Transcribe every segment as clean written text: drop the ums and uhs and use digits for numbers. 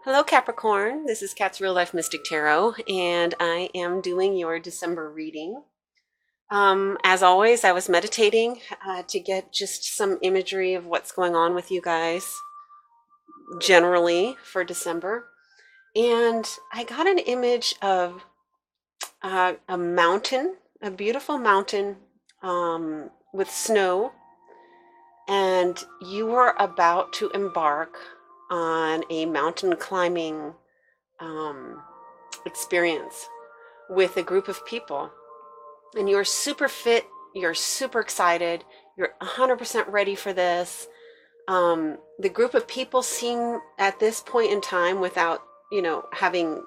Hello Capricorn, this is Kat's Real Life Mystic Tarot, and I am doing your December reading. As always, I was meditating to get just some imagery of what's going on with you guys generally for December. And I got an image of a mountain, a beautiful mountain with snow, and you were about to embark on a mountain climbing experience with a group of people. And you're super fit, you're super excited, you're 100% ready for this. The group of people seem at this point in time, without, having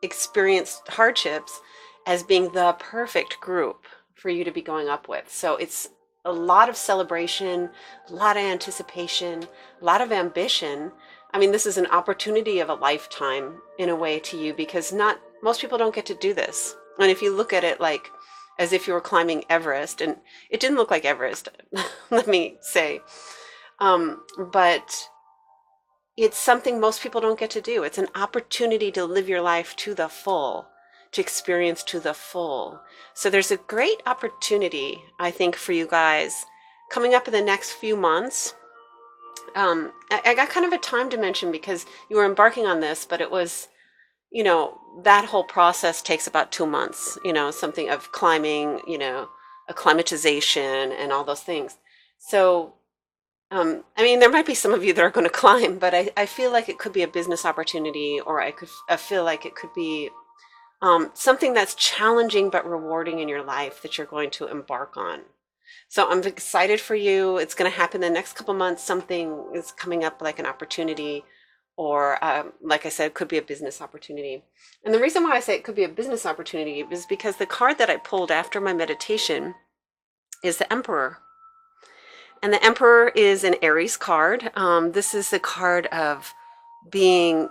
experienced hardships, as being the perfect group for you to be going up with. So it's a lot of celebration, a lot of anticipation, a lot of ambition. I mean, this is an opportunity of a lifetime in a way to you, because not most people don't get to do this. And if you look at it like as if you were climbing Everest, and it didn't look like Everest, let me say, but it's something most people don't get to do. It's an opportunity to live your life to the full, to experience to the full. So there's a great opportunity, I think, for you guys coming up in the next few months. I got kind of a time dimension because you were embarking on this, but it was, that whole process takes about 2 months, something of climbing, acclimatization and all those things. So, I mean, there might be some of you that are going to climb, but I feel like it could be a business opportunity, or I feel like it could be something that's challenging but rewarding in your life that you're going to embark on. So I'm excited for you. It's going to happen the next couple months. Something is coming up, like an opportunity, or like I said, it could be a business opportunity. And the reason why I say it could be a business opportunity is because the card that I pulled after my meditation is the Emperor. And the Emperor is an Aries card. This is the card of being,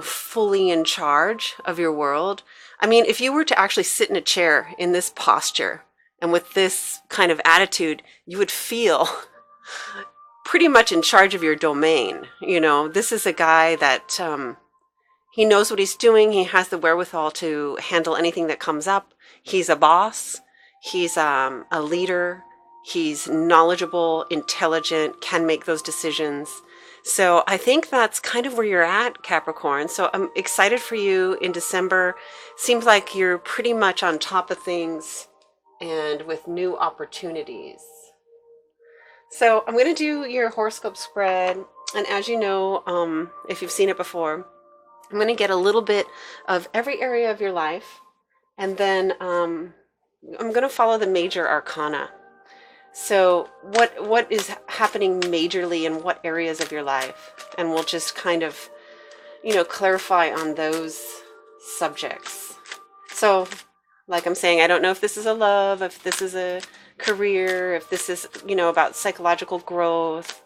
fully in charge of your world. I mean, if you were to actually sit in a chair in this posture and with this kind of attitude, you would feel pretty much in charge of your domain. This is a guy that he knows what he's doing. He has the wherewithal to handle anything that comes up. He's a boss. He's a leader. He's knowledgeable, intelligent, can make those decisions. So I think that's kind of where you're at, Capricorn. So I'm excited for you in December. Seems like you're pretty much on top of things and with new opportunities. So I'm going to do your horoscope spread. And as you know, if you've seen it before, I'm going to get a little bit of every area of your life. And then I'm going to follow the major arcana. So what is happening majorly in what areas of your life? And we'll just kind of, clarify on those subjects. So like I'm saying, I don't know if this is a love, if this is a career, if this is, about psychological growth.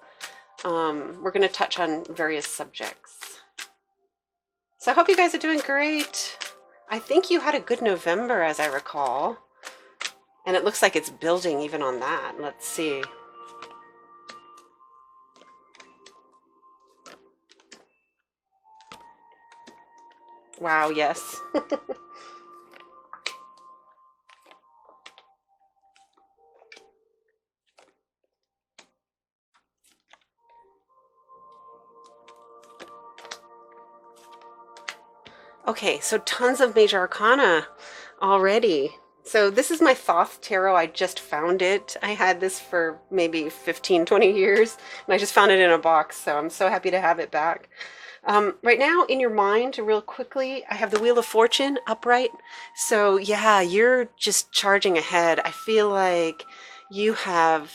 We're going to touch on various subjects. So I hope you guys are doing great. I think you had a good November, as I recall. And it looks like it's building even on that. Let's see. Wow, yes. Okay, so tons of major arcana already. So this is my Thoth Tarot. I just found it. I had this for maybe 15, 20 years, and I just found it in a box, so I'm so happy to have it back. Right now, in your mind, real quickly, I have the Wheel of Fortune upright. So yeah, you're just charging ahead. I feel like you have,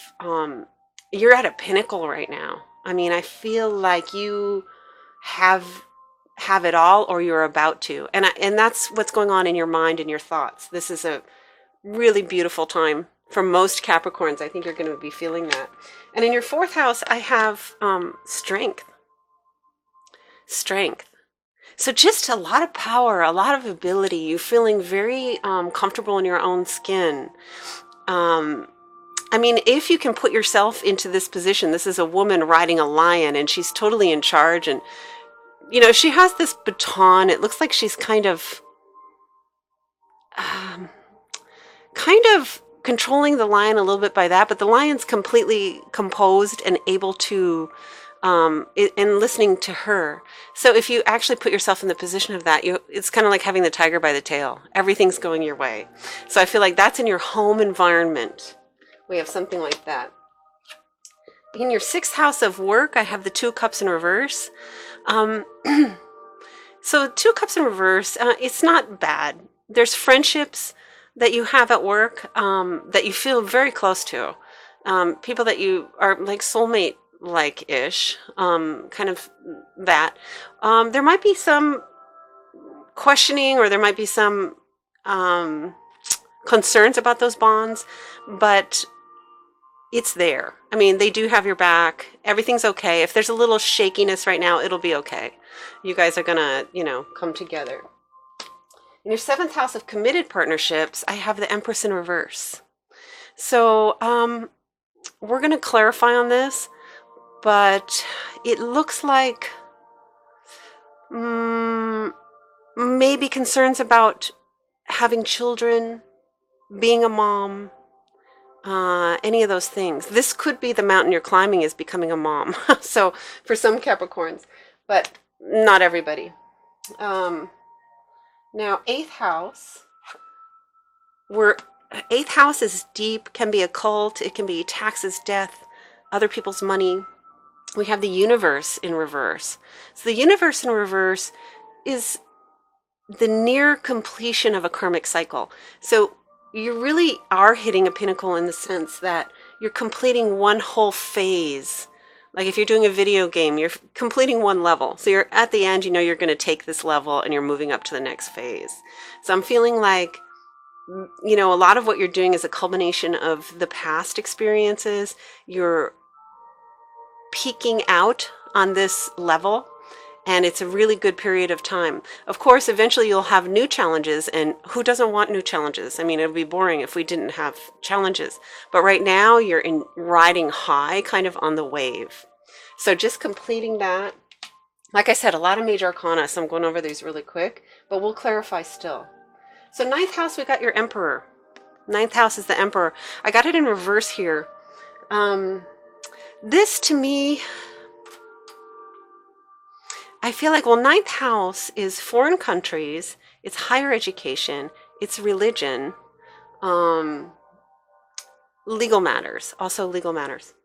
you're at a pinnacle right now. I mean, I feel like you have it all, or you're about to. And that's what's going on in your mind and your thoughts. This is a really beautiful time for most Capricorns. I think you're going to be feeling that. And in your fourth house, I have strength. So just a lot of power, a lot of ability. You're feeling very comfortable in your own skin. I mean, if you can put yourself into this position, this is a woman riding a lion, and she's totally in charge and you know, she has this baton. It looks like she's um, kind of controlling the lion a little bit by that, but the lion's completely composed and able to, and listening to her. So if you actually put yourself in the position of that, it's kind of like having the tiger by the tail. Everything's going your way. So I feel like that's in your home environment. We have something like that. In your 6th house of work, I have the 2 cups in reverse. So 2 cups in reverse, it's not bad. There's friendships that you have at work that you feel very close to. People that you are like soulmate like-ish, kind of that. There might be some questioning, or there might be some concerns about those bonds, but it's there. I mean, they do have your back. Everything's okay. If there's a little shakiness right now, it'll be okay. You guys are gonna, you know, come together. In your 7th house of committed partnerships, I have the Empress in reverse. So we're going to clarify on this, but it looks like maybe concerns about having children, being a mom, any of those things. This could be the mountain you're climbing is becoming a mom. So for some Capricorns, but not everybody. Now, 8th house, 8th house is deep, can be occult, it can be taxes, death, other people's money. We have the universe in reverse. So the universe in reverse is the near completion of a karmic cycle. So you really are hitting a pinnacle in the sense that you're completing one whole phase. Like if you're doing a video game, you're completing one level. So you're at the end, you know you're going to take this level and you're moving up to the next phase. So I'm feeling like, you know, a lot of what you're doing is a culmination of the past experiences. You're peaking out on this level, and it's a really good period of time. Of course, eventually you'll have new challenges, and who doesn't want new challenges? I mean, it would be boring if we didn't have challenges. But right now, you're riding high, kind of on the wave. So just completing that. Like I said, a lot of major arcana, so I'm going over these really quick, but we'll clarify still. So 9th house, we got your Emperor. 9th house is the Emperor. I got it in reverse here. This to me, I feel like, well, 9th house is foreign countries, it's higher education, it's religion, legal matters, also legal matters.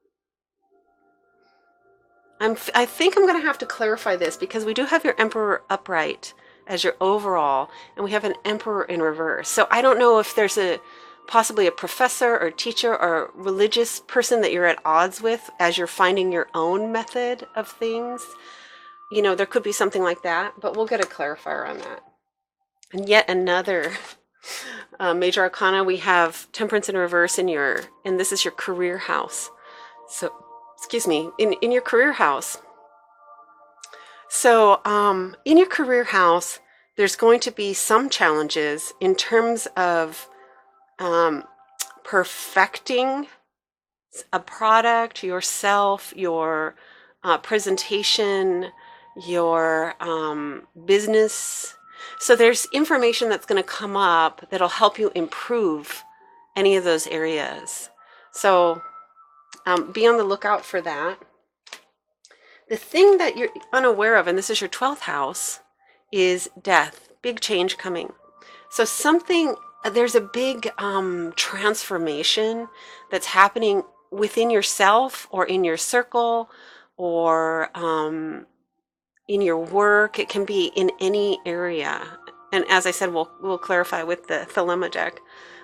I think I'm going to have to clarify this because we do have your Emperor upright as your overall, and we have an Emperor in reverse. So I don't know if there's possibly a professor or teacher or religious person that you're at odds with as you're finding your own method of things. You know, there could be something like that, but we'll get a clarifier on that. And yet another major arcana, we have Temperance in reverse and this is your career house. So, excuse me, in your career house. So, in your career house, there's going to be some challenges in terms of perfecting a product, yourself, your presentation, your business. So there's information that's going to come up that'll help you improve any of those areas. So be on the lookout for that. The thing that you're unaware of, and this is your 12th house, is death. Big change coming. So there's a big transformation that's happening within yourself or in your circle or in your work. It can be in any area. And as I said, we'll clarify with the Thelema deck.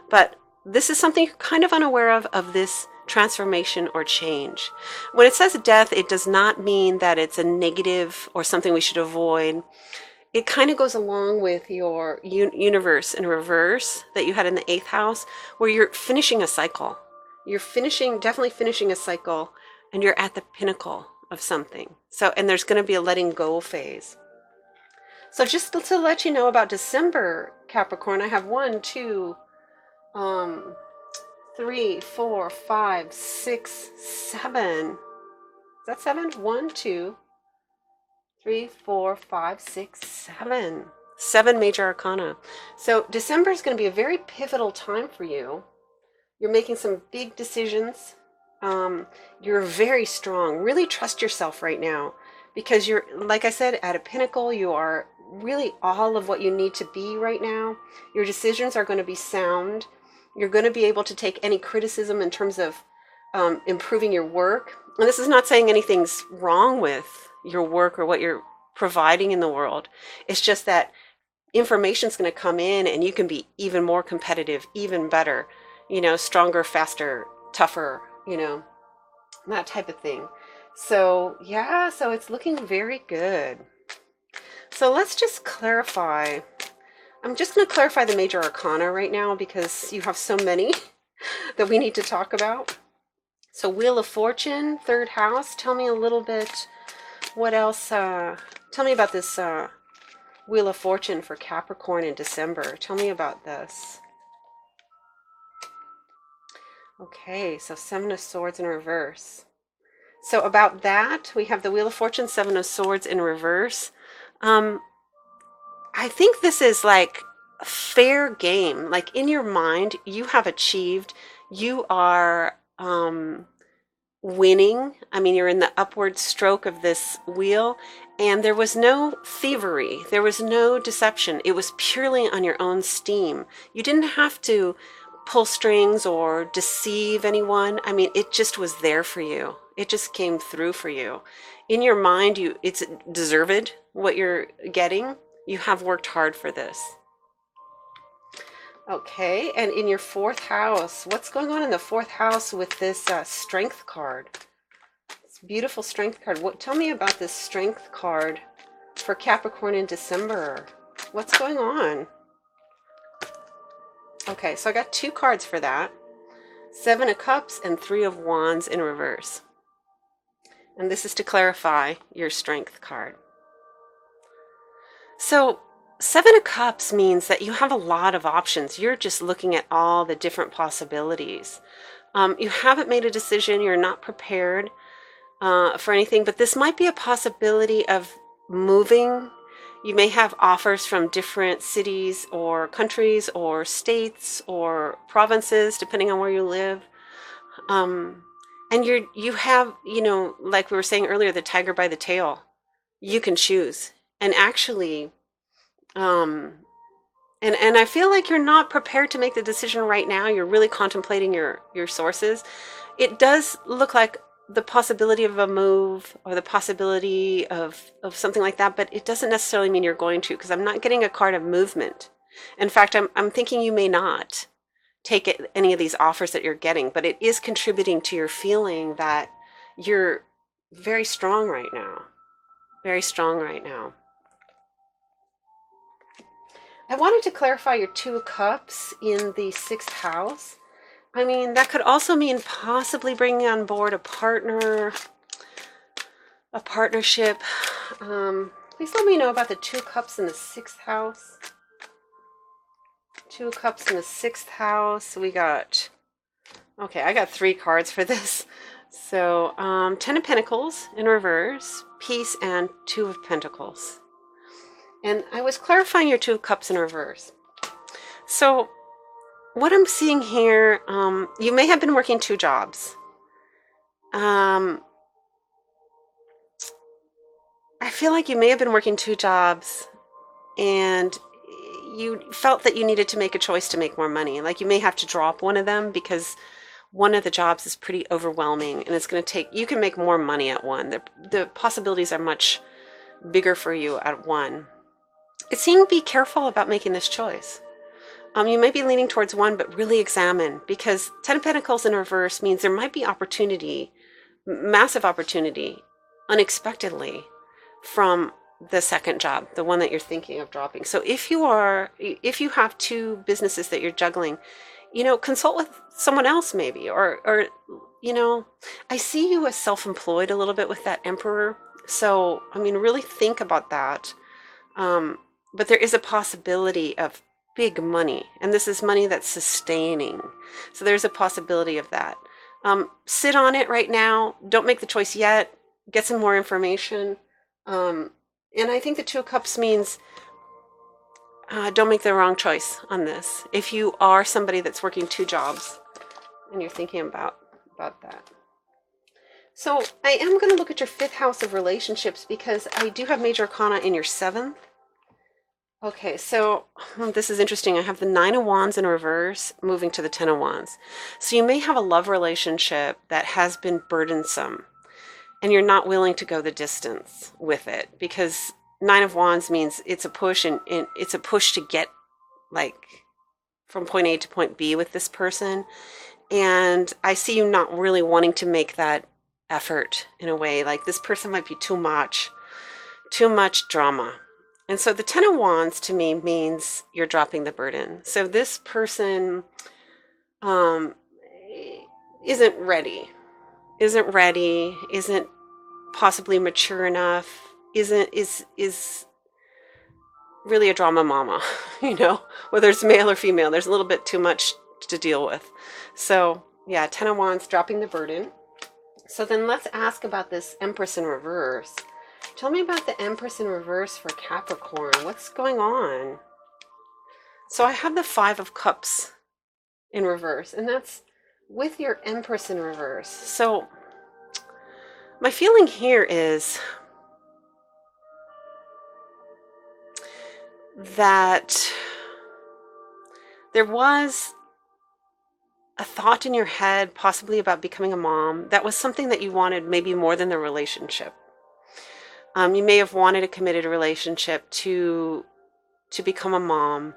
But this is something you're kind of unaware of this transformation or change. When it says death, it does not mean that it's a negative or something we should avoid. It kind of goes along with your universe in reverse that you had in the 8th house, where you're finishing a cycle. You're definitely finishing a cycle, and you're at the pinnacle of something. So, and there's going to be a letting go phase. So just to let you know about December, Capricorn, I have 1, 2, 3, 4, 5, 6, 7. Is that 7? 1, 2, 3, 4, 5, 6, 7. 7 major arcana. So December is going to be a very pivotal time for you. You're making some big decisions. You're very strong. Really trust yourself right now because you're, like I said, at a pinnacle. You are really all of what you need to be right now. Your decisions are going to be sound. You're going to be able to take any criticism in terms of improving your work. And this is not saying anything's wrong with your work or what you're providing in the world. It's just that information's going to come in and you can be even more competitive, even better, stronger, faster, tougher, that type of thing. So yeah, so it's looking very good. So let's just clarify. I'm just going to clarify the major arcana right now because you have so many that we need to talk about. So Wheel of Fortune, third house. Tell me a little bit. What else? Tell me about this Wheel of Fortune for Capricorn in December. Tell me about this. Okay, so Seven of Swords in reverse. So about that, we have the Wheel of Fortune, Seven of Swords in reverse. I think this is like a fair game. Like in your mind, you have achieved, you are winning. I mean, you're in the upward stroke of this wheel, and there was no thievery. There was no deception. It was purely on your own steam. You didn't have to pull strings or deceive anyone. I mean, it just was there for you. It just came through for you. In your mind, it's deserved what you're getting. You have worked hard for this. Okay, and in your fourth house, what's going on in the fourth house with this strength card? It's a beautiful strength card. Tell me about this strength card for Capricorn in December. What's going on? Okay, so I got 2 cards for that. 7 of Cups and 3 of Wands in reverse. And this is to clarify your strength card. So 7 of Cups means that you have a lot of options. You're just looking at all the different possibilities. You haven't made a decision. You're not prepared for anything, but this might be a possibility of moving. You may have offers from different cities or countries or states or provinces, depending on where you live. And you have, like we were saying earlier, the tiger by the tail. You can choose. And actually, and I feel like you're not prepared to make the decision right now. You're really contemplating your sources. It does look like the possibility of a move or the possibility of something like that, but it doesn't necessarily mean you're going to, because I'm not getting a card of movement. In fact, I'm thinking you may not take any of these offers that you're getting, but it is contributing to your feeling that you're very strong right now. Very strong right now. I wanted to clarify your 2 of Cups in the 6th house. I mean, that could also mean possibly bringing on board a partner, a partnership. Please let me know about the 2 of Cups in the 6th house. 2 of Cups in the 6th house. We got, okay, I got 3 cards for this. So 10 of Pentacles in reverse, Peace, and 2 of Pentacles. And I was clarifying your 2 of Cups in reverse. So what I'm seeing here, you may have been working 2 jobs. I feel like you may have been working 2 jobs and you felt that you needed to make a choice to make more money. Like you may have to drop one of them because one of the jobs is pretty overwhelming and it's going to take, you can make more money at one. The possibilities are much bigger for you at one. It's saying be careful about making this choice. You might be leaning towards one, but really examine, because 10 of Pentacles in reverse means there might be opportunity, massive opportunity, unexpectedly from the second job, the one that you're thinking of dropping. So if you have 2 businesses that you're juggling, consult with someone else maybe, or I see you as self-employed a little bit with that Emperor. So, I mean, really think about that. But there is a possibility of big money, and this is money that's sustaining. So there's a possibility of that. Sit on it right now. Don't make the choice yet. Get some more information. And I think the Two of Cups means don't make the wrong choice on this. If you are somebody that's working 2 jobs and you're thinking about that. So I am going to look at your 5th house of relationships because I do have major arcana in your 7th. Okay, so this is interesting. I have the 9 of Wands in reverse, moving to the 10 of Wands. So you may have a love relationship that has been burdensome, and you're not willing to go the distance with it, because 9 of Wands means it's a push, and it's a push to get like from point A to point B with this person. And I see you not really wanting to make that effort in a way. Like this person might be too much drama. And so the 10 of Wands to me means you're dropping the burden. So this person isn't ready, isn't possibly mature enough, is really a drama mama, you know, whether it's male or female. There's a little bit too much to deal with. So yeah, 10 of Wands, dropping the burden. So then let's ask about this Empress in reverse. Tell me about the Empress in reverse for Capricorn. What's going on? So I have the 5 of Cups in reverse, and that's with your Empress in reverse. So my feeling here is that there was a thought in your head possibly about becoming a mom. That was something that you wanted maybe more than the relationship. You may have wanted a committed relationship to become a mom.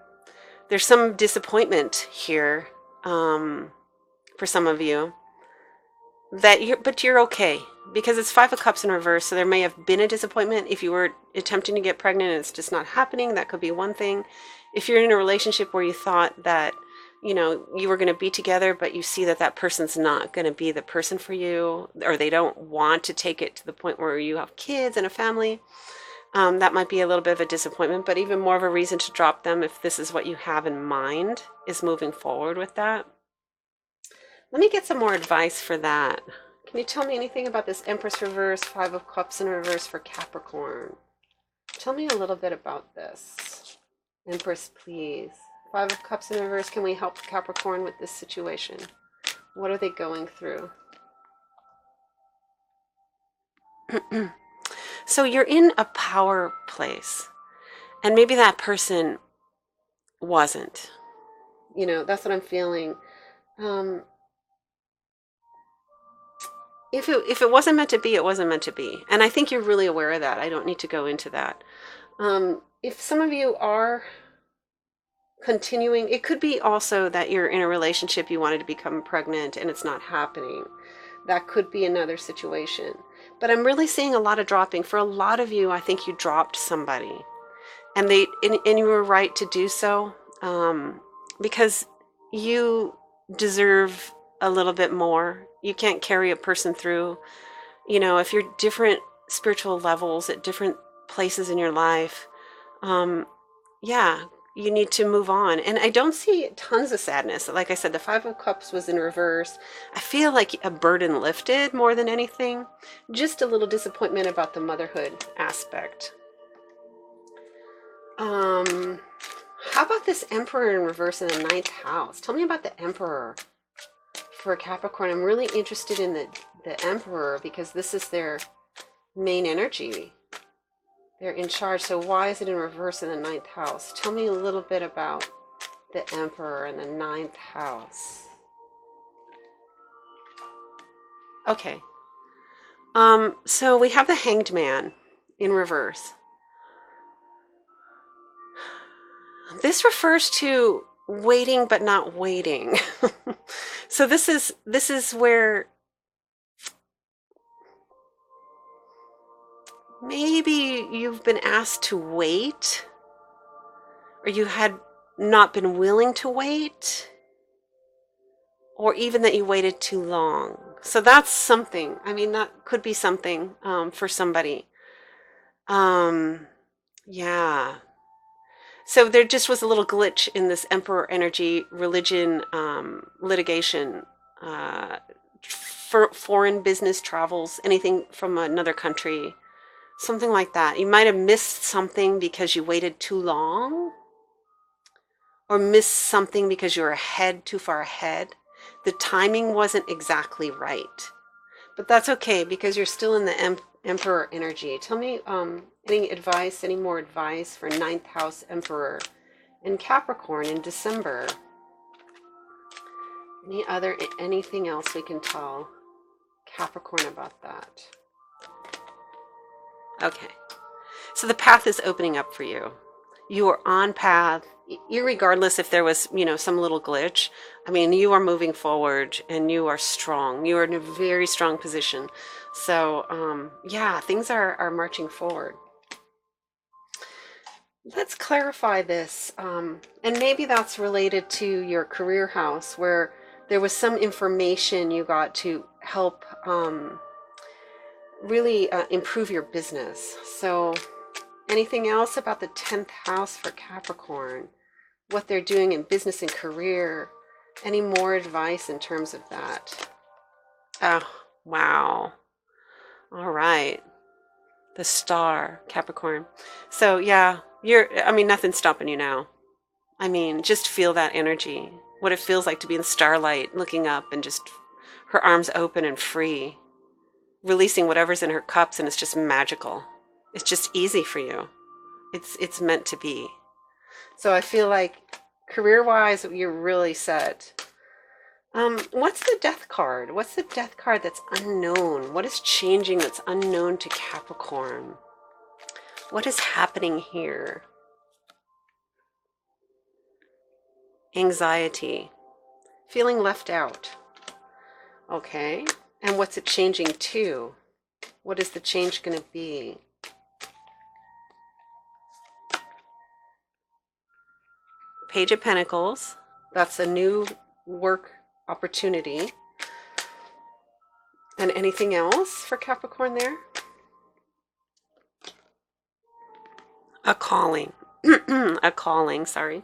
There's some disappointment here for some of you, but you're okay, because it's 5 of Cups in reverse. So there may have been a disappointment if you were attempting to get pregnant and it's just not happening. That could be one thing. If you're in a relationship where you thought that, you know, you were going to be together, but you see that that person's not going to be the person for you, or they don't want to take it to the point where you have kids and a family, that might be a little bit of a disappointment, but even more of a reason to drop them if this is what you have in mind, is moving forward with that. Let me get some more advice for that. Can you tell me anything about this Empress reverse, 5 of Cups in reverse for Capricorn? Tell me a little bit about this. Empress, please. 5 of Cups in reverse. Can we help Capricorn with this situation? What are they going through? So you're in a power place, and maybe that person wasn't. You know, that's what I'm feeling. If it wasn't meant to be, it wasn't meant to be. And I think you're really aware of that. I don't need to go into that. If some of you are continuing, it could be also that you're in a relationship, you wanted to become pregnant and it's not happening. That could be another situation. But I'm really seeing a lot of dropping. For a lot of you, I think you dropped somebody. And you were right to do so, because you deserve a little bit more. You can't carry a person through, you know, if you're different spiritual levels at different places in your life. Yeah, you need to move on. And I don't see tons of sadness. Like I said, the 5 of Cups was in reverse. I feel like a burden lifted more than anything. Just a little disappointment about the motherhood aspect. How about this Emperor in reverse in the 9th house? Tell me about the Emperor for Capricorn. I'm really interested in the Emperor because this is their main energy. They're in charge. So why is it in reverse in the 9th house? Tell me a little bit about the Emperor in the 9th house. Okay. So we have the Hanged Man in reverse. This refers to waiting but not waiting. So this is where maybe you've been asked to wait, or you had not been willing to wait, or even that you waited too long. So that's something. I mean, that could be something for somebody. Yeah. So there just was a little glitch in this Emperor energy, religion, litigation, for foreign business travels, anything from another country. Something like that. You might have missed something because you waited too long, or missed something because you were too far ahead. The timing wasn't exactly right. But that's okay because you're still in the Emperor energy. Tell me any more advice for ninth house Emperor in Capricorn in December. Anything else we can tell Capricorn about that? Okay. So the path is opening up for you. You are on path, irregardless if there was, some little glitch. I mean, you are moving forward and you are strong. You are in a very strong position. So, yeah, things are marching forward. Let's clarify this. And maybe that's related to your career house where there was some information you got to help really improve your business. So anything else about the 10th house for Capricorn? What they're doing in business and career? Any more advice in terms of that? Oh, wow. All right. The star, Capricorn. So yeah, nothing's stopping you now. I mean, just feel that energy. What it feels like to be in starlight, looking up and just her arms open and free, releasing whatever's in her cups, and it's just magical. It's just easy for you. It's meant to be. So I feel like career-wise, you're really set. What's the death card? What's the death card that's unknown? What is changing that's unknown to Capricorn? What is happening here? Anxiety. Feeling left out. Okay. And what's it changing to? What is the change going to be? Page of Pentacles. That's a new work opportunity. And anything else for Capricorn there? A calling. A calling, sorry.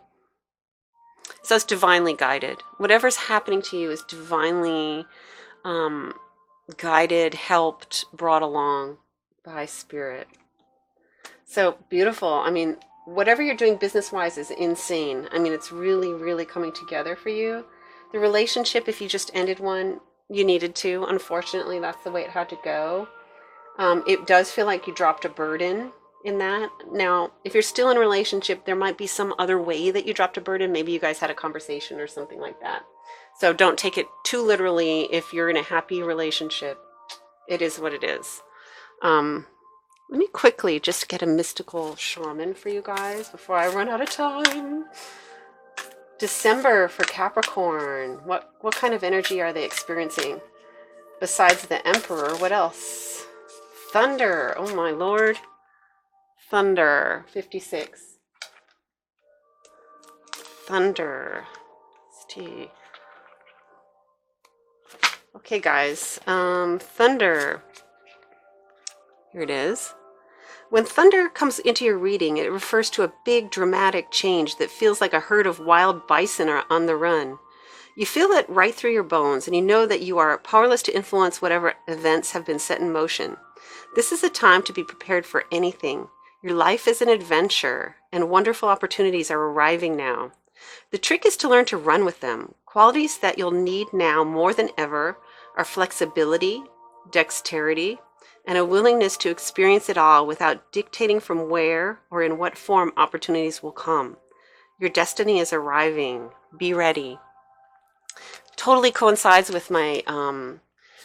So it's divinely guided. Whatever's happening to you is divinely guided, helped, brought along by spirit. So beautiful. I mean, whatever you're doing business-wise is insane. I mean, it's really, really coming together for you. The relationship, if you just ended one, you needed to. Unfortunately, that's the way it had to go. It does feel like you dropped a burden in that. Now, if you're still in a relationship, there might be some other way that you dropped a burden. Maybe you guys had a conversation or something like that. So don't take it too literally. If you're in a happy relationship, it is what it is. Let me quickly just get a mystical shaman for you guys before I run out of time. December for Capricorn. What kind of energy are they experiencing? Besides the Emperor, what else? Thunder. Oh my lord. Thunder. 56. Thunder. Okay, guys. Thunder. Here it is. When thunder comes into your reading, it refers to a big dramatic change that feels like a herd of wild bison are on the run. You feel it right through your bones, and you know that you are powerless to influence whatever events have been set in motion. This is a time to be prepared for anything. Your life is an adventure, and wonderful opportunities are arriving now. The trick is to learn to run with them. Qualities that you'll need now more than ever are flexibility, dexterity, and a willingness to experience it all without dictating from where or in what form opportunities will come. Your destiny is arriving. Be ready. Totally coincides with my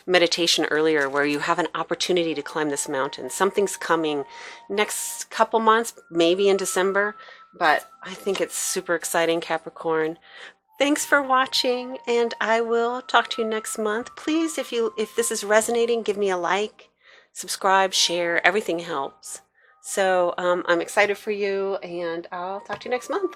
meditation earlier, where you have an opportunity to climb this mountain. Something's coming next couple months, maybe in December, but I think it's super exciting, Capricorn. Thanks for watching, and I will talk to you next month. Please, if this is resonating, give me a like, subscribe, share. Everything helps. So I'm excited for you, and I'll talk to you next month.